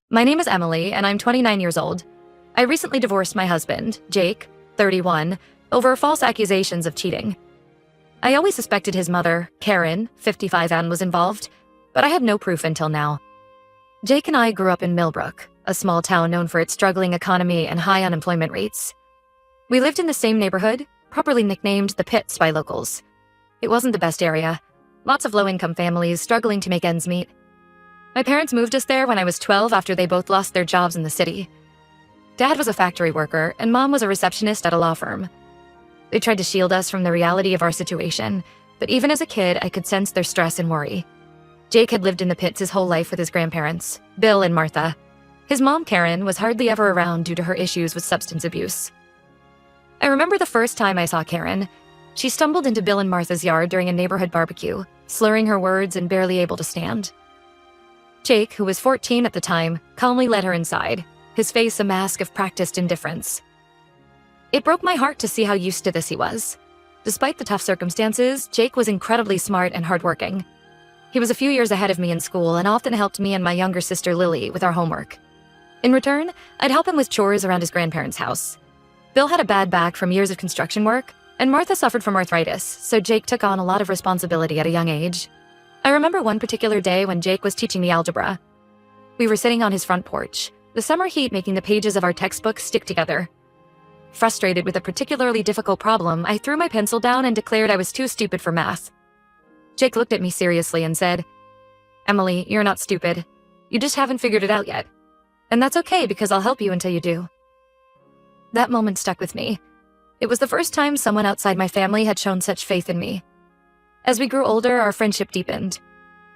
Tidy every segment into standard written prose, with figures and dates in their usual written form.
My name is Emily, and I'm 29 years old. I recently divorced my husband, Jake, 31, over false accusations of cheating. I always suspected his mother, Karen, 55, was involved, but I had no proof until now. Jake and I grew up in Millbrook, a small town known for its struggling economy and high unemployment rates. We lived in the same neighborhood, properly nicknamed the Pits by locals. It wasn't the best area. Lots of low-income families struggling to make ends meet. My parents moved us there when I was 12 after they both lost their jobs in the city. Dad was a factory worker, and Mom was a receptionist at a law firm. They tried to shield us from the reality of our situation, but even as a kid, I could sense their stress and worry. Jake had lived in the Pits his whole life with his grandparents, Bill and Martha. His mom, Karen, was hardly ever around due to her issues with substance abuse. I remember the first time I saw Karen. She stumbled into Bill and Martha's yard during a neighborhood barbecue, slurring her words and barely able to stand. Jake, who was 14 at the time, calmly led her inside, his face a mask of practiced indifference. It broke my heart to see how used to this he was. Despite the tough circumstances, Jake was incredibly smart and hardworking. He was a few years ahead of me in school and often helped me and my younger sister Lily with our homework. In return, I'd help him with chores around his grandparents' house. Bill had a bad back from years of construction work, and Martha suffered from arthritis, so Jake took on a lot of responsibility at a young age. I remember one particular day when Jake was teaching me algebra. We were sitting on his front porch, the summer heat making the pages of our textbook stick together. Frustrated with a particularly difficult problem, I threw my pencil down and declared I was too stupid for math. Jake looked at me seriously and said, "Emily, you're not stupid. You just haven't figured it out yet. And that's okay because I'll help you until you do." That moment stuck with me. It was the first time someone outside my family had shown such faith in me. As we grew older, our friendship deepened.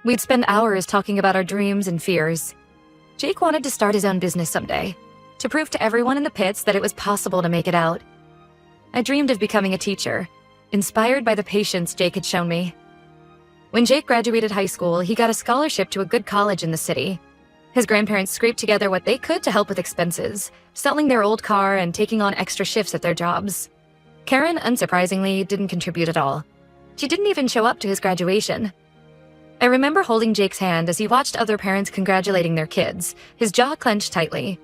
We'd spend hours talking about our dreams and fears. Jake wanted to start his own business someday, to prove to everyone in the Pits that it was possible to make it out. I dreamed of becoming a teacher, inspired by the patience Jake had shown me. When Jake graduated high school, he got a scholarship to a good college in the city. His grandparents scraped together what they could to help with expenses, selling their old car and taking on extra shifts at their jobs. Karen, unsurprisingly, didn't contribute at all. She didn't even show up to his graduation. I remember holding Jake's hand as he watched other parents congratulating their kids, his jaw clenched tightly.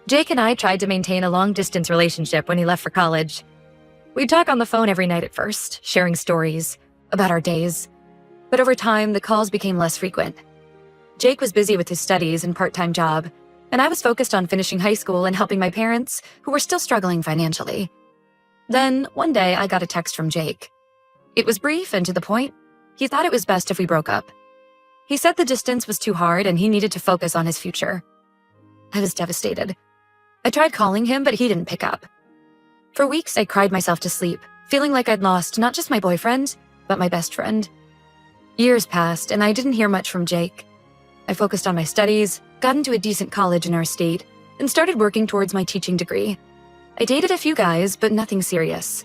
Jake and I tried to maintain a long-distance relationship when he left for college. We'd talk on the phone every night at first, sharing stories about our days. But over time, the calls became less frequent. Jake was busy with his studies and part-time job, and I was focused on finishing high school and helping my parents, who were still struggling financially. Then, one day, I got a text from Jake. It was brief and to the point. He thought it was best if we broke up. He said the distance was too hard and he needed to focus on his future. I was devastated. I tried calling him, but he didn't pick up. For weeks, I cried myself to sleep, feeling like I'd lost not just my boyfriend, but my best friend. Years passed, and I didn't hear much from Jake. I focused on my studies, got into a decent college in our state, and started working towards my teaching degree. I dated a few guys, but nothing serious.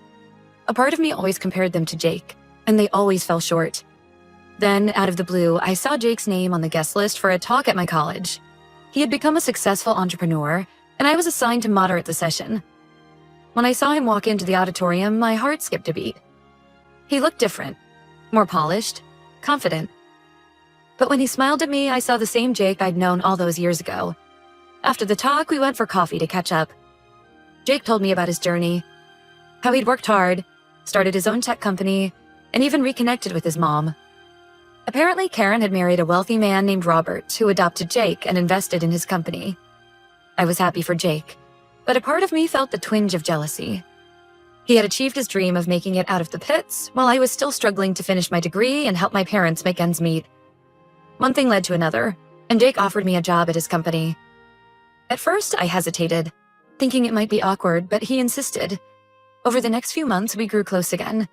A part of me always compared them to Jake, and they always fell short. Then, out of the blue, I saw Jake's name on the guest list for a talk at my college. He had become a successful entrepreneur, and I was assigned to moderate the session. When I saw him walk into the auditorium, my heart skipped a beat. He looked different, more polished, confident. But when he smiled at me, I saw the same Jake I'd known all those years ago. After the talk, we went for coffee to catch up. Jake told me about his journey, how he'd worked hard, started his own tech company, and even reconnected with his mom. Apparently, Karen had married a wealthy man named Robert who adopted Jake and invested in his company. I was happy for Jake, but a part of me felt the twinge of jealousy. He had achieved his dream of making it out of the Pits while I was still struggling to finish my degree and help my parents make ends meet. One thing led to another, and Jake offered me a job at his company. At first, I hesitated, thinking it might be awkward, but he insisted. Over the next few months, we grew close again.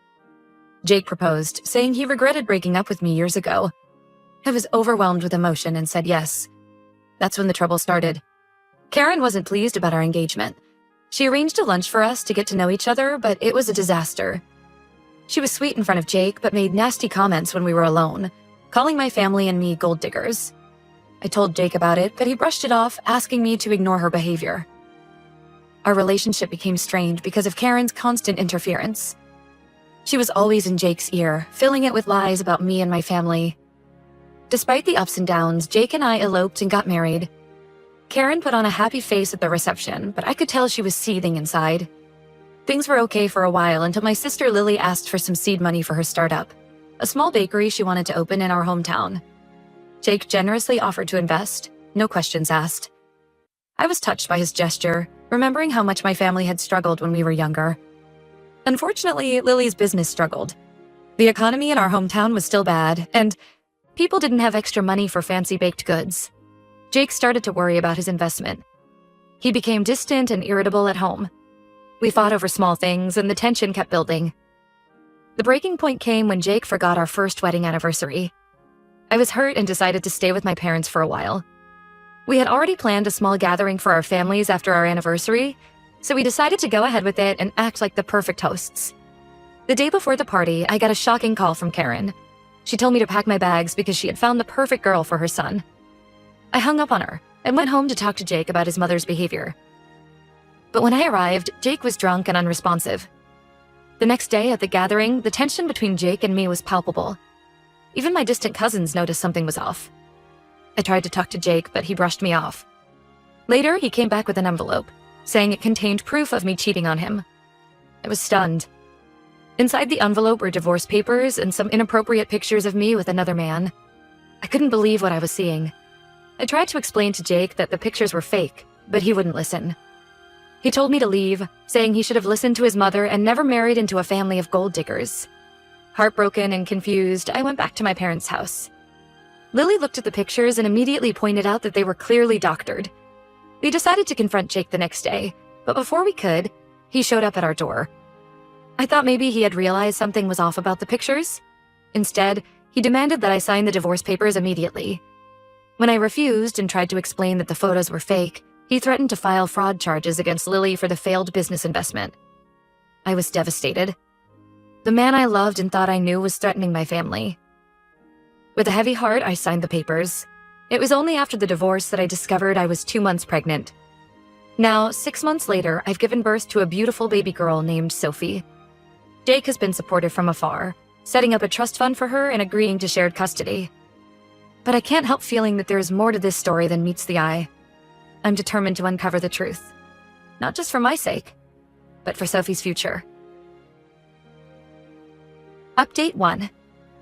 Jake proposed, saying he regretted breaking up with me years ago. I was overwhelmed with emotion and said yes. That's when the trouble started. Karen wasn't pleased about our engagement. She arranged a lunch for us to get to know each other, but it was a disaster. She was sweet in front of Jake, but made nasty comments when we were alone, calling my family and me gold diggers. I told Jake about it, but he brushed it off, asking me to ignore her behavior. Our relationship became strained because of Karen's constant interference. She was always in Jake's ear, filling it with lies about me and my family. Despite the ups and downs, Jake and I eloped and got married. Karen put on a happy face at the reception, but I could tell she was seething inside. Things were okay for a while until my sister Lily asked for some seed money for her startup, a small bakery she wanted to open in our hometown. Jake generously offered to invest, no questions asked. I was touched by his gesture, remembering how much my family had struggled when we were younger. Unfortunately, Lily's business struggled. The economy in our hometown was still bad, and people didn't have extra money for fancy baked goods. Jake started to worry about his investment. He became distant and irritable at home. We fought over small things, and the tension kept building. The breaking point came when Jake forgot our first wedding anniversary. I was hurt and decided to stay with my parents for a while. We had already planned a small gathering for our families after our anniversary, so we decided to go ahead with it and act like the perfect hosts. The day before the party, I got a shocking call from Karen. She told me to pack my bags because she had found the perfect girl for her son. I hung up on her and went home to talk to Jake about his mother's behavior. But when I arrived, Jake was drunk and unresponsive. The next day at the gathering, the tension between Jake and me was palpable. Even my distant cousins noticed something was off. I tried to talk to Jake, but he brushed me off. Later, he came back with an envelope, saying it contained proof of me cheating on him. I was stunned. Inside the envelope were divorce papers and some inappropriate pictures of me with another man. I couldn't believe what I was seeing. I tried to explain to Jake that the pictures were fake, but he wouldn't listen. He told me to leave, saying he should have listened to his mother and never married into a family of gold diggers. Heartbroken and confused, I went back to my parents' house. Lily looked at the pictures and immediately pointed out that they were clearly doctored. We decided to confront Jake the next day, but before we could, he showed up at our door. I thought maybe he had realized something was off about the pictures. Instead, he demanded that I sign the divorce papers immediately. When I refused and tried to explain that the photos were fake, he threatened to file fraud charges against Lily for the failed business investment. I was devastated. The man I loved and thought I knew was threatening my family. With a heavy heart, I signed the papers. It was only after the divorce that I discovered I was 2 months pregnant. Now, 6 months later, I've given birth to a beautiful baby girl named Sophie. Jake has been supportive from afar, setting up a trust fund for her and agreeing to shared custody. But I can't help feeling that there is more to this story than meets the eye. I'm determined to uncover the truth. Not just for my sake, but for Sophie's future. Update 1.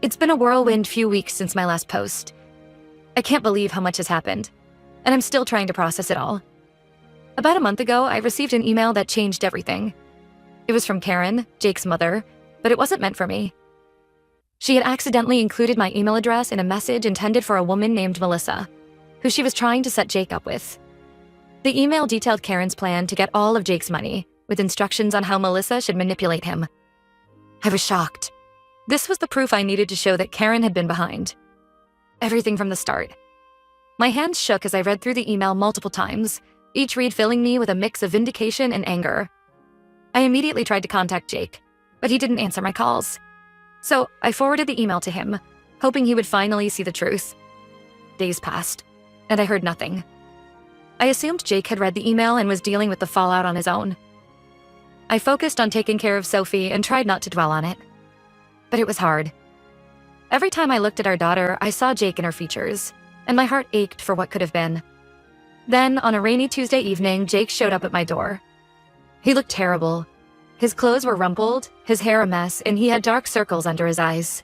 It's been a whirlwind few weeks since my last post. I can't believe how much has happened, and I'm still trying to process it all. About a month ago, I received an email that changed everything. It was from Karen, Jake's mother, but it wasn't meant for me. She had accidentally included my email address in a message intended for a woman named Melissa, who she was trying to set Jake up with. The email detailed Karen's plan to get all of Jake's money, with instructions on how Melissa should manipulate him. I was shocked. This was the proof I needed to show that Karen had been behind. Everything from the start. My hands shook as I read through the email multiple times, each read filling me with a mix of vindication and anger. I immediately tried to contact Jake, but he didn't answer my calls. So I forwarded the email to him, hoping he would finally see the truth. Days passed, and I heard nothing. I assumed Jake had read the email and was dealing with the fallout on his own. I focused on taking care of Sophie and tried not to dwell on it. But it was hard. Every time I looked at our daughter, I saw Jake in her features, and my heart ached for what could have been. Then, on a rainy Tuesday evening, Jake showed up at my door. He looked terrible. His clothes were rumpled, his hair a mess, and he had dark circles under his eyes.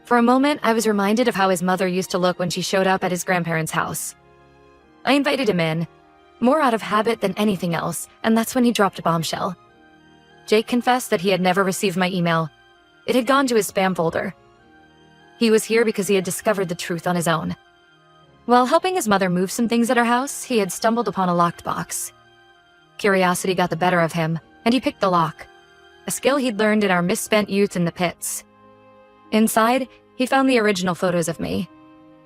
For a moment, I was reminded of how his mother used to look when she showed up at his grandparents' house. I invited him in, more out of habit than anything else, and that's when he dropped a bombshell. Jake confessed that he had never received my email. It had gone to his spam folder. He was here because he had discovered the truth on his own. While helping his mother move some things at her house, he had stumbled upon a locked box. Curiosity got the better of him, and he picked the lock, a skill he'd learned in our misspent youth in the pits. Inside, he found the original photos of me,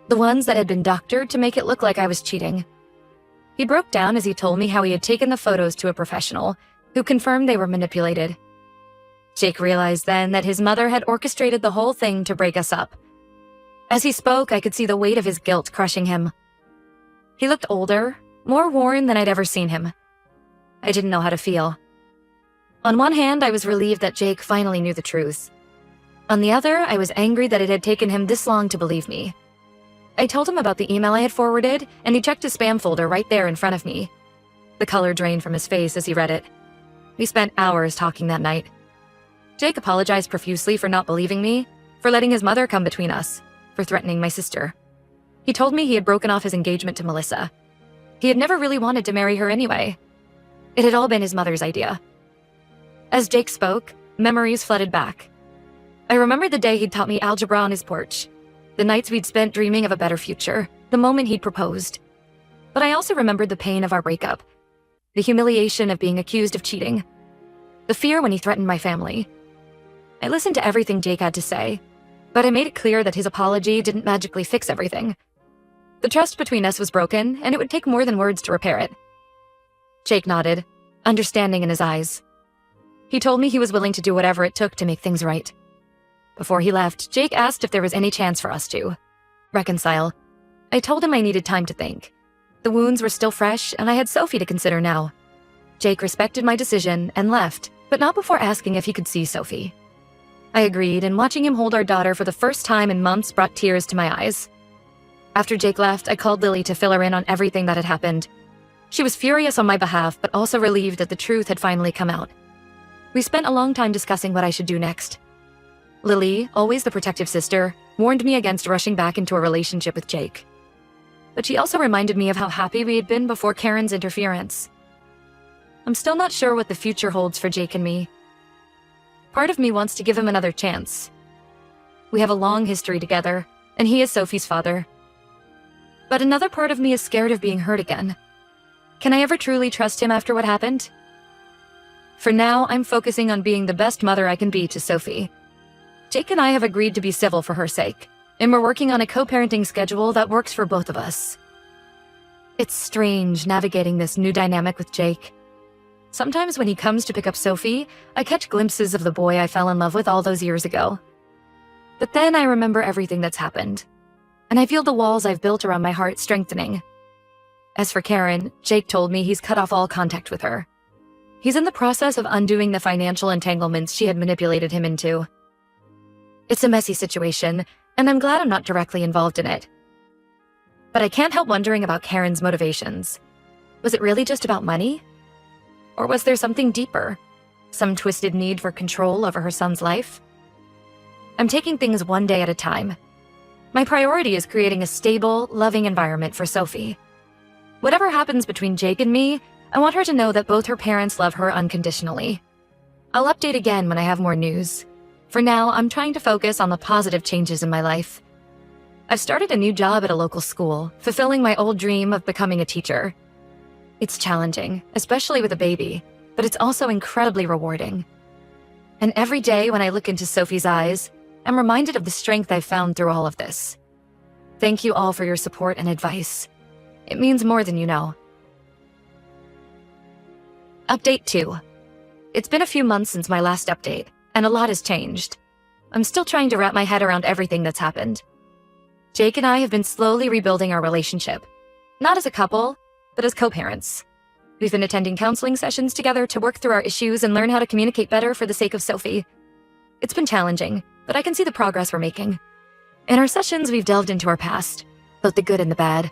the ones that had been doctored to make it look like I was cheating. He broke down as he told me how he had taken the photos to a professional, who confirmed they were manipulated. Jake realized then that his mother had orchestrated the whole thing to break us up. As he spoke, I could see the weight of his guilt crushing him. He looked older, more worn than I'd ever seen him. I didn't know how to feel. On one hand, I was relieved that Jake finally knew the truth. On the other, I was angry that it had taken him this long to believe me. I told him about the email I had forwarded, and he checked his spam folder right there in front of me. The color drained from his face as he read it. We spent hours talking that night. Jake apologized profusely for not believing me, for letting his mother come between us, for threatening my sister. He told me he had broken off his engagement to Melissa. He had never really wanted to marry her anyway. It had all been his mother's idea. As Jake spoke, memories flooded back. I remembered the day he'd taught me algebra on his porch, the nights we'd spent dreaming of a better future, the moment he'd proposed. But I also remembered the pain of our breakup, the humiliation of being accused of cheating, the fear when he threatened my family. I listened to everything Jake had to say, but I made it clear that his apology didn't magically fix everything. The trust between us was broken, and it would take more than words to repair it. Jake nodded, understanding in his eyes. He told me he was willing to do whatever it took to make things right. Before he left, Jake asked if there was any chance for us to reconcile. I told him I needed time to think. The wounds were still fresh, and I had Sophie to consider now. Jake respected my decision and left, but not before asking if he could see Sophie. I agreed, and watching him hold our daughter for the first time in months brought tears to my eyes. After Jake left, I called Lily to fill her in on everything that had happened. She was furious on my behalf, but also relieved that the truth had finally come out. We spent a long time discussing what I should do next. Lily, always the protective sister, warned me against rushing back into a relationship with Jake. But she also reminded me of how happy we had been before Karen's interference. I'm still not sure what the future holds for Jake and me. Part of me wants to give him another chance. We have a long history together, and he is Sophie's father. But another part of me is scared of being hurt again. Can I ever truly trust him after what happened? For now, I'm focusing on being the best mother I can be to Sophie. Jake and I have agreed to be civil for her sake, and we're working on a co-parenting schedule that works for both of us. It's strange navigating this new dynamic with Jake. Sometimes when he comes to pick up Sophie, I catch glimpses of the boy I fell in love with all those years ago. But then I remember everything that's happened, and I feel the walls I've built around my heart strengthening. As for Karen, Jake told me he's cut off all contact with her. He's in the process of undoing the financial entanglements she had manipulated him into. It's a messy situation, and I'm glad I'm not directly involved in it. But I can't help wondering about Karen's motivations. Was it really just about money? Or was there something deeper? Some twisted need for control over her son's life? I'm taking things one day at a time. My priority is creating a stable, loving environment for Sophie. Whatever happens between Jake and me, I want her to know that both her parents love her unconditionally. I'll update again when I have more news. For now, I'm trying to focus on the positive changes in my life. I've started a new job at a local school, fulfilling my old dream of becoming a teacher. It's challenging, especially with a baby, but it's also incredibly rewarding. And every day when I look into Sophie's eyes, I'm reminded of the strength I've found through all of this. Thank you all for your support and advice. It means more than you know. Update 2. It's been a few months since my last update, and a lot has changed. I'm still trying to wrap my head around everything that's happened. Jake and I have been slowly rebuilding our relationship, not as a couple, but as co-parents. We've been attending counseling sessions together to work through our issues and learn how to communicate better for the sake of Sophie. It's been challenging, but I can see the progress we're making. In our sessions, we've delved into our past, both the good and the bad.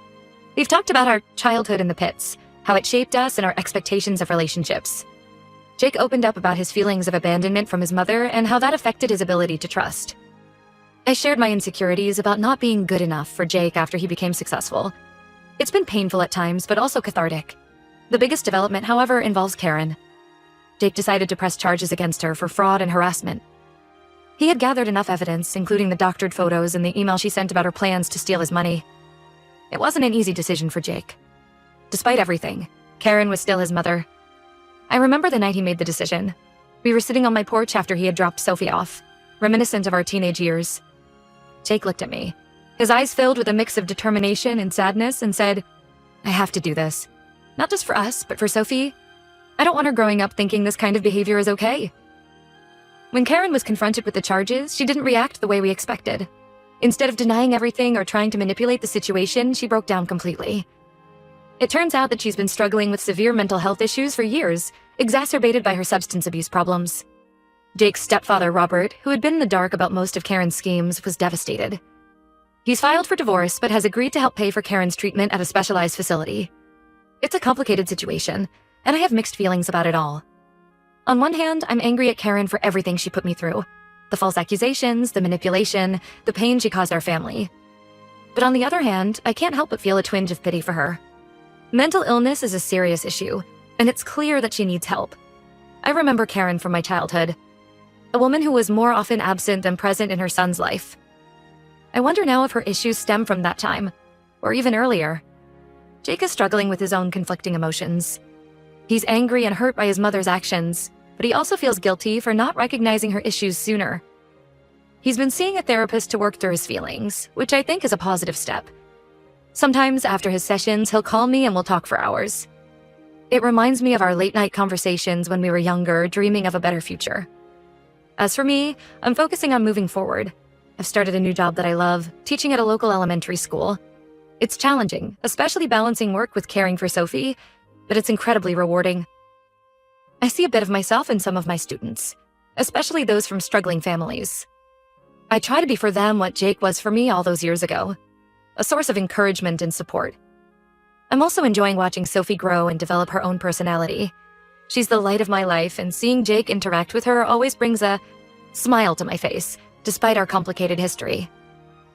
We've talked about our childhood in the pits, how it shaped us and our expectations of relationships. Jake opened up about his feelings of abandonment from his mother and how that affected his ability to trust. I shared my insecurities about not being good enough for Jake after he became successful. It's been painful at times, but also cathartic. The biggest development, however, involves Karen. Jake decided to press charges against her for fraud and harassment. He had gathered enough evidence, including the doctored photos and the email she sent about her plans to steal his money. It wasn't an easy decision for Jake. Despite everything, Karen was still his mother. I remember the night he made the decision. We were sitting on my porch after he had dropped Sophie off, reminiscent of our teenage years. Jake looked at me, his eyes filled with a mix of determination and sadness, and said, "I have to do this. Not just for us, but for Sophie. I don't want her growing up thinking this kind of behavior is okay." When Karen was confronted with the charges, she didn't react the way we expected. Instead of denying everything or trying to manipulate the situation, she broke down completely. It turns out that she's been struggling with severe mental health issues for years, exacerbated by her substance abuse problems. Jake's stepfather, Robert, who had been in the dark about most of Karen's schemes, was devastated. He's filed for divorce but has agreed to help pay for Karen's treatment at a specialized facility. It's a complicated situation, and I have mixed feelings about it all. On one hand, I'm angry at Karen for everything she put me through. The false accusations, the manipulation, the pain she caused our family. But on the other hand, I can't help but feel a twinge of pity for her. Mental illness is a serious issue, and it's clear that she needs help. I remember Karen from my childhood, a woman who was more often absent than present in her son's life. I wonder now if her issues stem from that time, or even earlier. Jake is struggling with his own conflicting emotions. He's angry and hurt by his mother's actions, but he also feels guilty for not recognizing her issues sooner. He's been seeing a therapist to work through his feelings, which I think is a positive step. Sometimes after his sessions, he'll call me and we'll talk for hours. It reminds me of our late-night conversations when we were younger, dreaming of a better future. As for me, I'm focusing on moving forward. I've started a new job that I love, teaching at a local elementary school. It's challenging, especially balancing work with caring for Sophie, but it's incredibly rewarding. I see a bit of myself in some of my students, especially those from struggling families. I try to be for them what Jake was for me all those years ago, a source of encouragement and support. I'm also enjoying watching Sophie grow and develop her own personality. She's the light of my life, and seeing Jake interact with her always brings a smile to my face, despite our complicated history.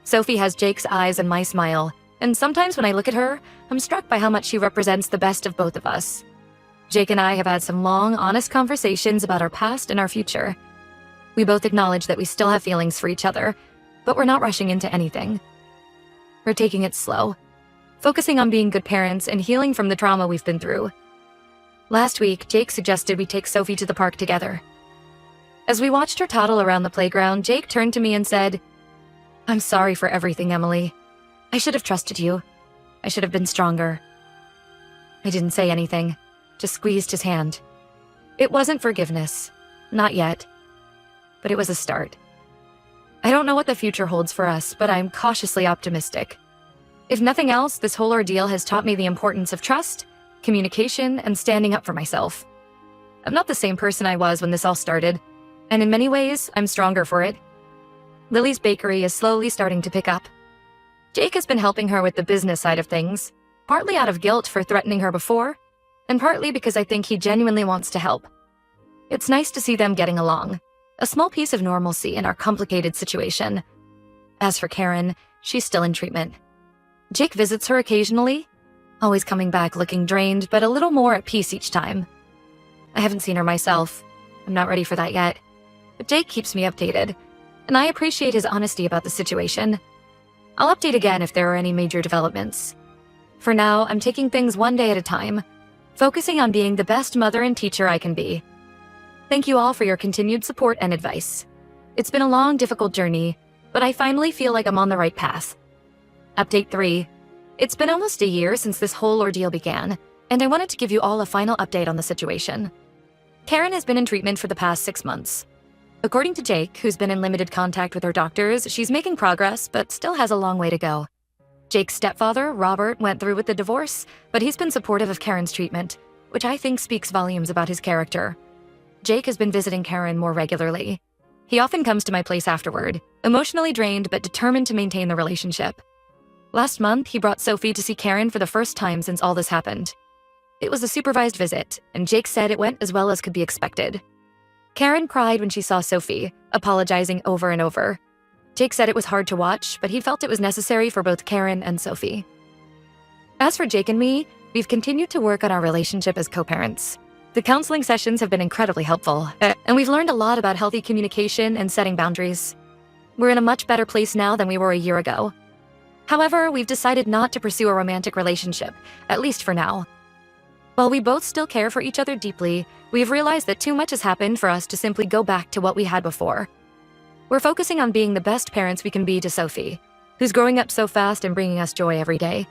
Sophie has Jake's eyes and my smile, and sometimes when I look at her, I'm struck by how much she represents the best of both of us. Jake and I have had some long, honest conversations about our past and our future. We both acknowledge that we still have feelings for each other, but we're not rushing into anything. We're taking it slow, focusing on being good parents and healing from the trauma we've been through. Last week, Jake suggested we take Sophie to the park together. As we watched her toddle around the playground, Jake turned to me and said, "I'm sorry for everything, Emily. I should have trusted you. I should have been stronger." I didn't say anything, just squeezed his hand. It wasn't forgiveness, not yet, but it was a start. I don't know what the future holds for us, but I'm cautiously optimistic. If nothing else, this whole ordeal has taught me the importance of trust, communication, and standing up for myself. I'm not the same person I was when this all started, and in many ways, I'm stronger for it. Lily's bakery is slowly starting to pick up. Jake has been helping her with the business side of things, partly out of guilt for threatening her before, and partly because I think he genuinely wants to help. It's nice to see them getting along, a small piece of normalcy in our complicated situation. As for Karen, she's still in treatment. Jake visits her occasionally, always coming back looking drained, but a little more at peace each time. I haven't seen her myself. I'm not ready for that yet. But Jake keeps me updated, and I appreciate his honesty about the situation. I'll update again if there are any major developments. For now, I'm taking things one day at a time, focusing on being the best mother and teacher I can be. Thank you all for your continued support and advice. It's been a long, difficult journey, but I finally feel like I'm on the right path. Update 3. It's been almost a year since this whole ordeal began, and I wanted to give you all a final update on the situation. Karen has been in treatment for the past 6 months. According to Jake, who's been in limited contact with her doctors, she's making progress, but still has a long way to go. Jake's stepfather, Robert, went through with the divorce, but he's been supportive of Karen's treatment, which I think speaks volumes about his character. Jake has been visiting Karen more regularly. He often comes to my place afterward, emotionally drained but determined to maintain the relationship. Last month, he brought Sophie to see Karen for the first time since all this happened. It was a supervised visit, and Jake said it went as well as could be expected. Karen cried when she saw Sophie, apologizing over and over. Jake said it was hard to watch, but he felt it was necessary for both Karen and Sophie. As for Jake and me, we've continued to work on our relationship as co-parents. The counseling sessions have been incredibly helpful, and we've learned a lot about healthy communication and setting boundaries. We're in a much better place now than we were a year ago. However, we've decided not to pursue a romantic relationship, at least for now. While we both still care for each other deeply, we've realized that too much has happened for us to simply go back to what we had before. We're focusing on being the best parents we can be to Sophie, who's growing up so fast and bringing us joy every day.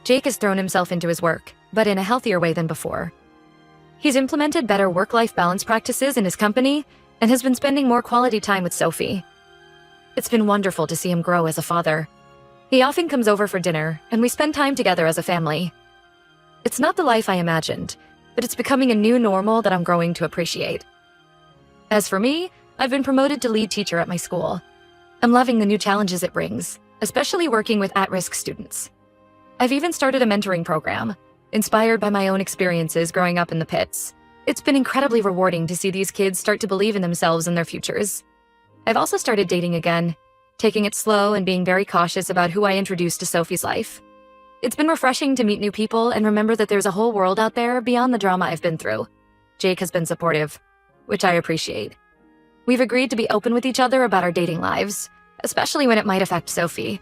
Jake has thrown himself into his work, but in a healthier way than before. He's implemented better work-life balance practices in his company and has been spending more quality time with Sophie. It's been wonderful to see him grow as a father. He often comes over for dinner, and we spend time together as a family. It's not the life I imagined, but it's becoming a new normal that I'm growing to appreciate. As for me, I've been promoted to lead teacher at my school. I'm loving the new challenges it brings, especially working with at-risk students. I've even started a mentoring program, inspired by my own experiences growing up in the pits. It's been incredibly rewarding to see these kids start to believe in themselves and their futures. I've also started dating again, taking it slow and being very cautious about who I introduce to Sophie's life. It's been refreshing to meet new people and remember that there's a whole world out there beyond the drama I've been through. Jake has been supportive, which I appreciate. We've agreed to be open with each other about our dating lives, especially when it might affect Sophie.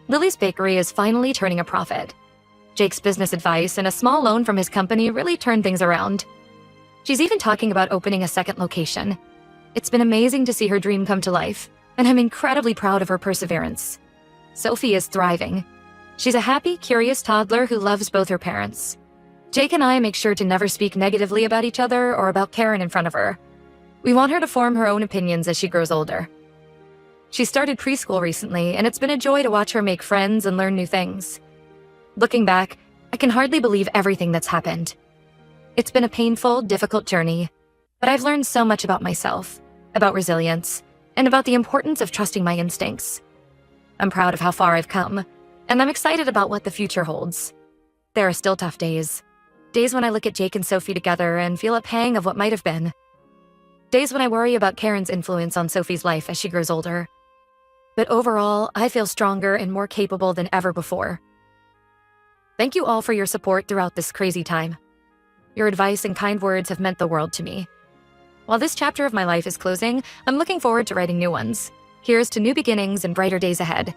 Lily's Bakery is finally turning a profit. Jake's business advice and a small loan from his company really turned things around. She's even talking about opening a second location. It's been amazing to see her dream come to life, and I'm incredibly proud of her perseverance. Sophie is thriving. She's a happy, curious toddler who loves both her parents. Jake and I make sure to never speak negatively about each other or about Karen in front of her. We want her to form her own opinions as she grows older. She started preschool recently, and it's been a joy to watch her make friends and learn new things. Looking back, I can hardly believe everything that's happened. It's been a painful, difficult journey, but I've learned so much about myself, about resilience, and about the importance of trusting my instincts. I'm proud of how far I've come, and I'm excited about what the future holds. There are still tough days. Days when I look at Jake and Sophie together and feel a pang of what might have been. Days when I worry about Karen's influence on Sophie's life as she grows older. But overall, I feel stronger and more capable than ever before. Thank you all for your support throughout this crazy time. Your advice and kind words have meant the world to me. While this chapter of my life is closing, I'm looking forward to writing new ones. Here's to new beginnings and brighter days ahead.